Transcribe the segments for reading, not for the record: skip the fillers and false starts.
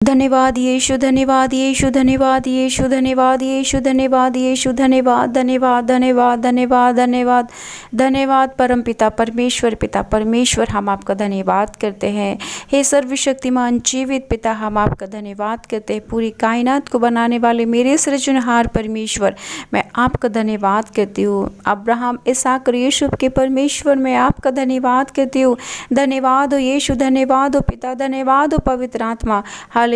धन्यवाद यीशु, धन्यवाद यीशु, धन्यवाद यीशु, धन्यवाद यीशु, धन्यवाद यीशु, धन्यवाद धन्यवाद धन्यवाद धन्यवाद धन्यवाद धन्यवाद परमपिता परमेश्वर, पिता परमेश्वर हम आपका धन्यवाद करते हैं। हे सर्वशक्तिमान जीवित पिता, हम आपका धन्यवाद करते हैं। पूरी कायनात को बनाने वाले मेरे सृजनहार परमेश्वर, मैं आपका धन्यवाद करती हूँ। अब्राहम, इसहाक और यूसुफ के परमेश्वर, मैं आपका धन्यवाद करती हूँ। धन्यवाद हो यीशु, धन्यवाद हो पिता, धन्यवाद हो पवित्र आत्मा।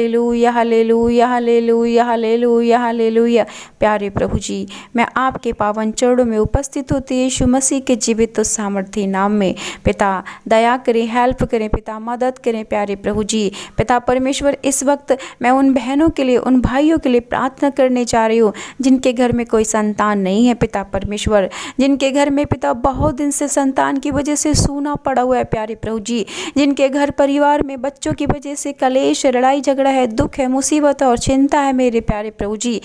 Hallelujah hallelujah hallelujah hallelujah hallelujah. प्यारे प्रभु जी, मैं आपके पावन चरणों में उपस्थित होती यीशु मसीह के जीवित और सामर्थी नाम में। पिता दया करें, हेल्प करें पिता, मदद करें प्यारे प्रभु जी। पिता परमेश्वर, इस वक्त मैं उन बहनों के लिए, उन भाइयों के लिए प्रार्थना करने जा रही हूँ जिनके घर में कोई संतान नहीं है पिता परमेश्वर, जिनके घर में पिता बहुत दिन से संतान की वजह से सूना पड़ा हुआ है प्यारे प्रभु जी, जिनके घर परिवार में बच्चों की वजह से कलेश, लड़ाई झगड़ा है, दुख है, मुसीबत और चिंता है मेरे प्यारे प्रभु जी।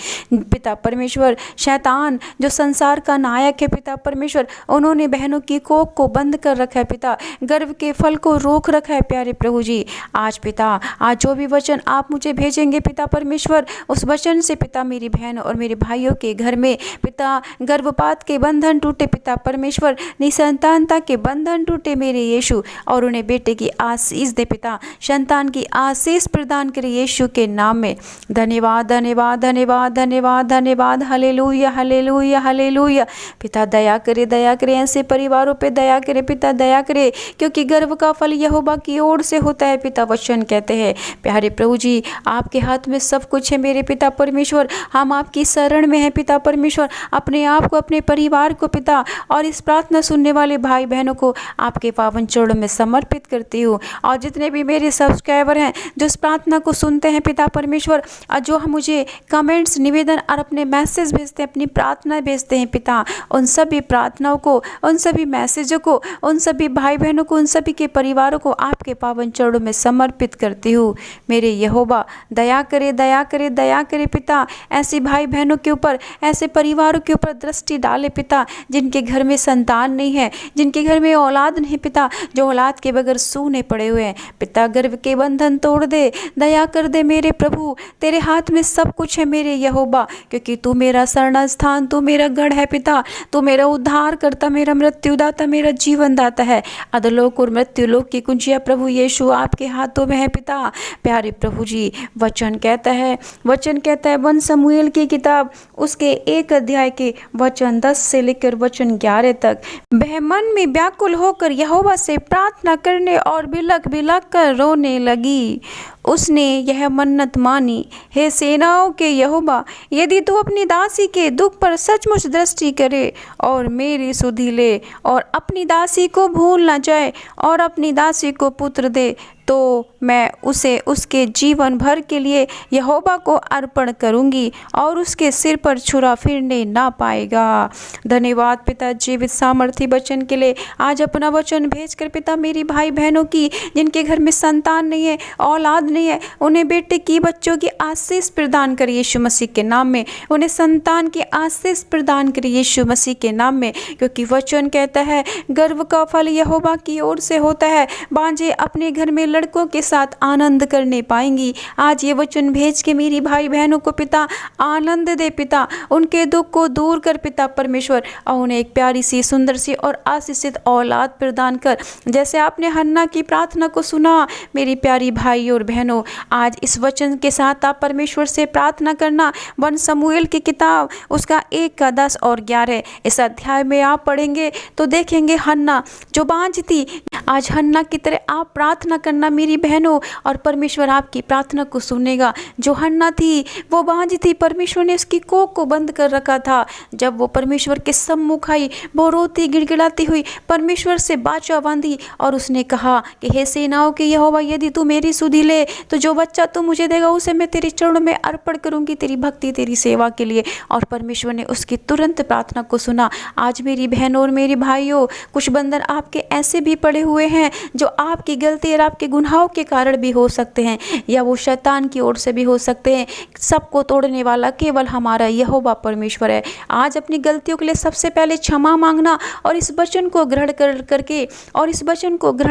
पिता परमेश्वर, शैतान जो संसार का नायक है पिता परमेश्वर, उन्होंने बहनों की कोख को बंद कर रखा है पिता, गर्भ के फल को रोक रखा है प्यारे प्रभु जी। आज पिता, आज जो भी वचन आप मुझे भेजेंगे पिता परमेश्वर, उस वचन से पिता मेरी बहन और मेरे भाइयों के घर में पिता गर्भपात के बंधन टूटे पिता परमेश्वर, निसंतानता के बंधन टूटे मेरे यीशु, और उन्हें बेटे की आशीष दे पिता, संतान की आशीष प्रदान करे यीशु के नाम में। धन्यवाद धन्यवाद धन्यवाद धन्यवाद धन्यवाद। Hallelujah hallelujah hallelujah. पिता दया करे, ऐसे परिवारों पे दया करे पिता, दया करे, क्योंकि गर्भ का फल यहोवा की ओर से होता है पिता, वचन कहते हैं। प्यारे प्रभु जी, आपके हाथ में सब कुछ है मेरे पिता परमेश्वर, हम आपकी शरण में हैं पिता परमेश्वर। अपने आप को, अपने परिवार को पिता, और इस प्रार्थना सुनने वाले भाई बहनों को आपके पावन चरणों में समर्पित करती हूँ। और जितने भी मेरे सब्सक्राइबर हैं जो इस प्रार्थना को सुनते हैं पिता परमेश्वर, और जो हम मुझे कमेंट्स, निवेदन और अपने मैसेज भेजते हैं, अपनी प्रार्थना भेजते हैं पिता, उन सभी प्रार्थनाओं को, उन सभी मैसेजों को, उन सभी भाई बहनों को, उन सभी के परिवारों को आपके पावन चरणों में समर्पित करती हूँ। मेरे यहोवा दया करे, दया करे, दया करे पिता, ऐसे भाई बहनों के ऊपर, ऐसे परिवारों के ऊपर दृष्टि डाले पिता, जिनके घर में संतान नहीं है, जिनके घर में औलाद नहीं पिता, जो औलाद के बगैर सूने पड़े हुए हैं पिता, गर्भ के बंधन तोड़ दे, दया कर दे मेरे प्रभु। तेरे हाथ में सब कुछ है मेरे यहोवा, क्योंकि तू मेरा शरण स्थान, तू मेरा गढ़ है पिता, तू मेरा उद्धार करता, मेरा मृत्युदाता, मेरा जीवन दाता है। अधलोक और मृत्युलोक की कुंजियां प्रभु यीशु आपके हाथों में है पिता। प्यारे प्रभु जी, वचन कहता है 1 शमूएल की किताब उसके 1 अध्याय के वचन 10 से लेकर वचन 11 तक, वह मन में व्याकुल होकर यहोवा से प्रार्थना करने और बिलख बिलख कर रोने लगी। उसने यह मन्नत मानी, हे सेनाओं के यहोवा, यदि तू अपनी दासी के दुख पर सचमुच दृष्टि करे और मेरी सुधि ले, और अपनी दासी को भूल न जाए, और अपनी दासी को पुत्र दे, तो मैं उसे उसके जीवन भर के लिए यहोवा को अर्पण करूंगी, और उसके सिर पर छुरा फिरने ना पाएगा। धन्यवाद पिता जीवित सामर्थी वचन के लिए। आज अपना वचन भेजकर पिता मेरी भाई बहनों की, जिनके घर में संतान नहीं है, औलाद नहीं है, उन्हें बेटे की, बच्चों की आशीष प्रदान करिए यीशु मसीह के नाम में, उन्हें संतान की आशीष प्रदान करिए यीशु मसीह के नाम में, क्योंकि वचन कहता है गर्भ का फल यहोवा की ओर से होता है। बांझे अपने घर में लड़कों के साथ आनंद करने पाएंगी। आज ये वचन भेज के मेरी भाई बहनों को पिता आनंद दे पिता, उनके दुख को दूर कर पिता परमेश्वर, और उन्हें एक प्यारी सी, सुंदर सी और आशीषित औलाद प्रदान कर। जैसे आपने हन्ना की प्रार्थना को सुना मेरी प्यारी भाई और बहनों, आज इस वचन के साथ आप परमेश्वर से प्रार्थना करना। 1 शमूएल की किताब उसका 1 का 10 और 11 इस अध्याय में आप पढ़ेंगे तो देखेंगे हन्ना जो बांझ थी, आज हन्ना की तरह आप प्रार्थना करना मेरी बहनों, और परमेश्वर आपकी प्रार्थना को सुनेगा। जो हन्ना थी वो बांझ थी, परमेश्वर ने उसकी कोख को बंद कर रखा था। जब वो परमेश्वर के सम्मुख आई, वो रोती गिड़गिड़ाती हुई परमेश्वर से बाचा बांधी, और उसने कहा कि हे सेनाओं के यहोवा, यदि तू मेरी सुधि ले, तो जो बच्चा तू मुझे देगा उसे मैं तेरे चरणों में अर्पण करूंगी, तेरी भक्ति, तेरी सेवा के लिए। और परमेश्वर ने उसकी तुरंत प्रार्थना को सुना। आज मेरी बहनों और मेरी भाइयों, कुछ बंधन आपके ऐसे भी पड़े हुए हैं जो आपकी गलती और आपके गुनाहों के कारण भी हो सकते हैं या वो शैतान की ओर से भी हो सकते हैं। सबको तोड़ने वाला केवल हमारा यहोवा परमेश्वर है। आज अपनी गलतियों के लिए सबसे पहले क्षमा मांगना और इस वचन को ग्रहण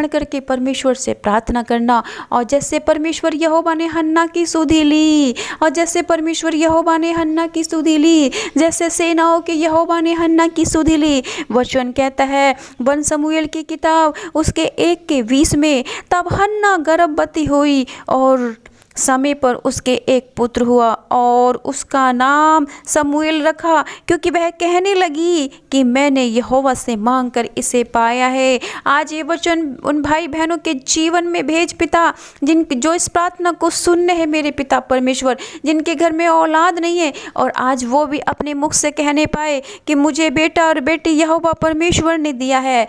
करके परमेश्वर से प्रार्थना करना। और जैसे परमेश्वर यहोवा ने हन्ना की सुधि ली, जैसे सेनाओं के यहोवा ने हन्ना की सुधि ली। वचन कहता है 1 शमूएल की किताब उसके 1:20 में, तब हन्ना गर्भवती हुई और समय पर उसके एक पुत्र हुआ और उसका नाम शमूएल रखा, क्योंकि वह कहने लगी कि मैंने यहोवा से मांगकर इसे पाया है। आज ये वचन उन भाई बहनों के जीवन में भेज पिता, जो इस प्रार्थना को सुनने हैं मेरे पिता परमेश्वर, जिनके घर में औलाद नहीं है और आज वो भी अपने मुख से कहने पाए कि मुझे बेटा और बेटी यहोवा परमेश्वर ने दिया है,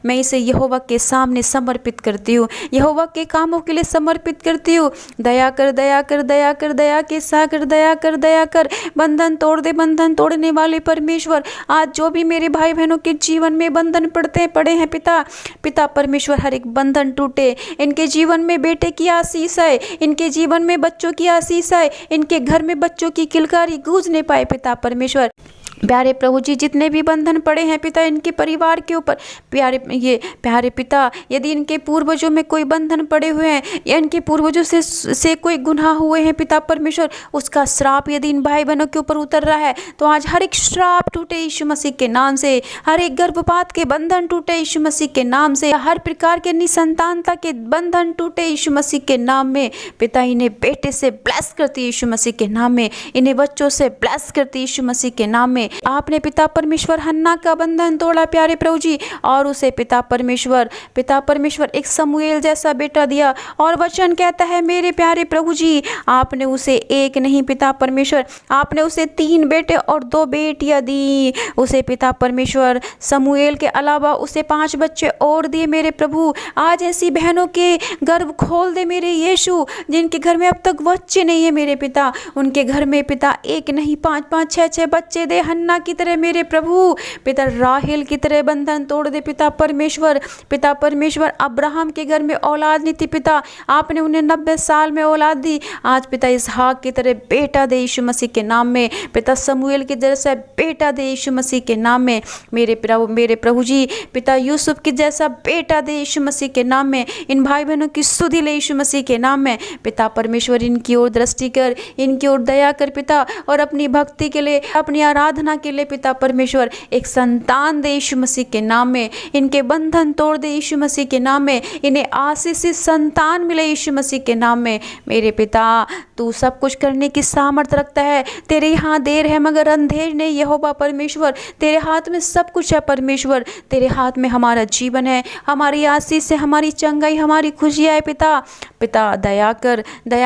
मैं इसे यहोवा के सामने समर्पित करती हूँ, यहोवा के कामों के लिए समर्पित करती हूँ। दया कर के सागर दया कर, बंधन तोड़ दे, बंधन तोड़ने वाले परमेश्वर। आज जो भी मेरे भाई बहनों के जीवन में बंधन पड़े हैं पिता परमेश्वर, हर एक बंधन टूटे। इनके जीवन में बेटे की आशीष है, इनके जीवन में बच्चों की आशीष है, इनके घर में बच्चों की किलकारी गूंजने पाए पिता परमेश्वर। प्यारे प्रभु जी, जितने भी बंधन पड़े हैं पिता इनके परिवार के ऊपर, प्यारे पिता, यदि इनके पूर्वजों में कोई बंधन पड़े हुए हैं या इनके पूर्वजों से कोई गुनाह हुए हैं पिता परमेश्वर, उसका श्राप यदि इन भाई बहनों के ऊपर उतर रहा है तो आज हर एक श्राप टूटे यीशु मसीह के नाम से, हर एक गर्भपात के बंधन टूटे यीशु मसीह के नाम से, हर प्रकार के निसंतानता के बंधन टूटे यीशु मसीह के नाम में। पिता इन्हें बेटे से ब्लेस करती है यीशु मसीह के नाम में, इन्हें बच्चों से ब्लेस करती है यीशु मसीह के नाम में। आपने पिता परमेश्वर हन्ना का बंधन तोड़ा प्यारे प्रभु जी, और उसे पिता परमेश्वर एक शमूएल जैसा बेटा दिया। और वचन कहता है मेरे प्यारे प्रभु जी, आपने उसे एक नहीं पिता परमेश्वर, आपने उसे 3 बेटे और 2 बेटियां दी। उसे पिता परमेश्वर शमूएल के अलावा उसे 5 बच्चे और दिए मेरे प्रभु। आज ऐसी बहनों के गर्भ खोल दे मेरे यीशु, जिनके घर में अब तक बच्चे नहीं है मेरे पिता, उनके घर में पिता 1 नहीं 5-5 6-6 बच्चे दे, हन्ना की तरह मेरे प्रभु। पिता राहेल की तरह बंधन तोड़ दे पिता परमेश्वर। अब्राहम के घर में औलाद नहीं थी पिता, आपने उन्हें 90 साल में औलाद दी। आज पिता इसहाक की तरह बेटा दे यीशु मसीह के नाम में, पिता शमूएल के जैसा बेटा दे यीशु मसीह के नाम में मेरे प्रभु जी। पिता यूसुफ की जैसा बेटा दे यीशु मसीह के नाम में। इन भाई बहनों की सुधि ले यीशु मसीह के नाम में पिता परमेश्वर। इनकी ओर दृष्टि कर, इनकी ओर दया कर पिता, और अपनी भक्ति के लिए, अपनी आराधना के लिए पिता परमेश्वर एक संतान दे यीशु मसीह के नाम में। इनके बंधन तोड़ दे यीशु मसीह के नाम में, इन्हें आशीषित संतान मिले यीशु मसीह के नाम में। मेरे पिता, तू सब कुछ करने की सामर्थ्य रखता है, तेरे यहाँ देर है मगर अंधेर नहीं यहोवा परमेश्वर। तेरे हाथ में सब कुछ है परमेश्वर, तेरे हाथ में हमारा जीवन है, हमारी आशीष है, हमारी चंगाई, हमारी खुशियाँ है पिता। दया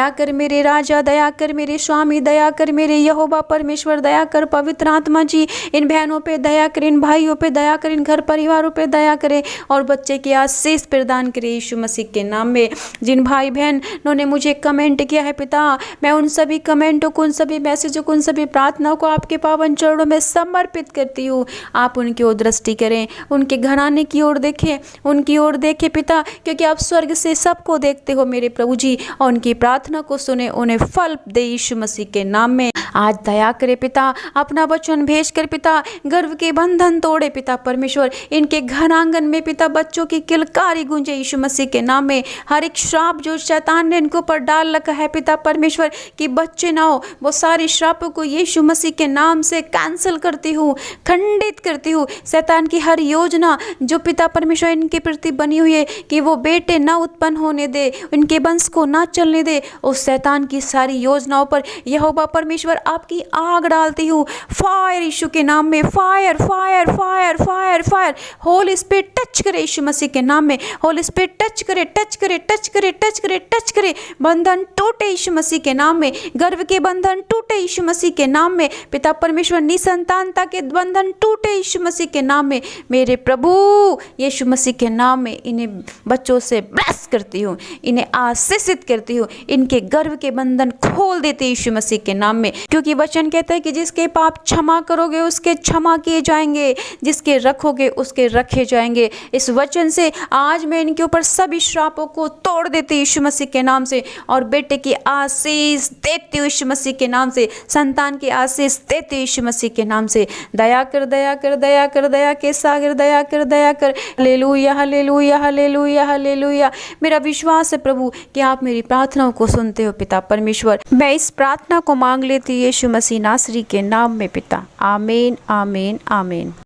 कर मेरे राजा, दया कर मेरे स्वामी, दया कर मेरे यहोवा परमेश्वर, दया कर पवित्र आत्मा जी। इन बहनों पे दया करें, इन भाइयों पे दया करें, इन घर परिवारों पे दया करें और बच्चे की आशीष प्रदान करें यीशु मसीह के नाम में। जिन भाई बहनों ने मुझे कमेंट किया है पिता, मैं उन सभी कमेंटों को, उन सभी मैसेजों को, उन सभी प्रार्थनाओं को आपके पावन चरणों में समर्पित करती हूँ। आप उनकी ओर दृष्टि करें, उनके घराने की ओर देखें, उनकी ओर देखें पिता, क्योंकि आप स्वर्ग से सबको देखते हो मेरे प्रभु जी, और उनकी प्रार्थना को सुने, उन्हें फल दे यीशु मसीह के नाम में। आज दया करे पिता, अपना वचन भेज कर पिता गर्व के बंधन तोड़े पिता परमेश्वर। इनके घर आंगन में पिता बच्चों की किलकारी गूंजे यीशु मसीह के नाम में। हर एक श्राप जो शैतान ने इनके ऊपर डाल रखा है पिता परमेश्वर कि बच्चे ना हो, वो सारे श्रापों को यीशु मसीह के नाम से कैंसिल करती हूँ, खंडित करती हूँ। शैतान की हर योजना जो पिता परमेश्वर इनके प्रति बनी हुई है कि वो बेटे ना उत्पन्न होने दे, इनके वंश को ना चलने दे, उस शैतान की सारी योजनाओं पर यहोवा परमेश्वर आपकी आग डालती हूँ। फायर यीशु के नाम में, fire fire fire fire fire. Holi spirit touch करे यीशु मसीह के नाम में, होली स्पिरिट टच करे, टच करे, टच करे, टच करे, टच करे। बंधन टूटे यीशु मसीह के नाम में, गर्व के बंधन टूटे यीशु मसीह के नाम में पिता परमेश्वर। निसंतानता के बंधन टूटे यीशु मसीह के नाम में मेरे प्रभु यीशु मसीह के नाम में। इन्हें बच्चों से ब्लेस करती हूँ, इन्हें आशीषित करती हूँ, इनके गर्व के बंधन खोल देते यीशु मसीह के नाम में। क्योंकि वचन कहता है कि जिसके पाप क्षमा करोगे उसके क्षमा किए जाएंगे, जिसके रखोगे उसके रखे जाएंगे। इस वचन से आज मैं इनके ऊपर सभी श्रापों को तोड़ देती हूँ यीशु मसीह के नाम से, और बेटे की आशीष देती हूँ यीशु मसीह के नाम से, संतान की आशीष देती हूँ यीशु मसीह के नाम से। दया कर, दया कर, दया कर, दया के सागर, दया कर, दया कर। Hallelujah, hallelujah, hallelujah, hallelujah. मेरा विश्वास है प्रभु कि आप मेरी प्रार्थनाओं को सुनते हो पिता परमेश्वर। मैं इस प्रार्थना को मांग लेती हूँ यीशु मसीह नासरी के नाम में पिता। आमीन, आमीन, आमीन।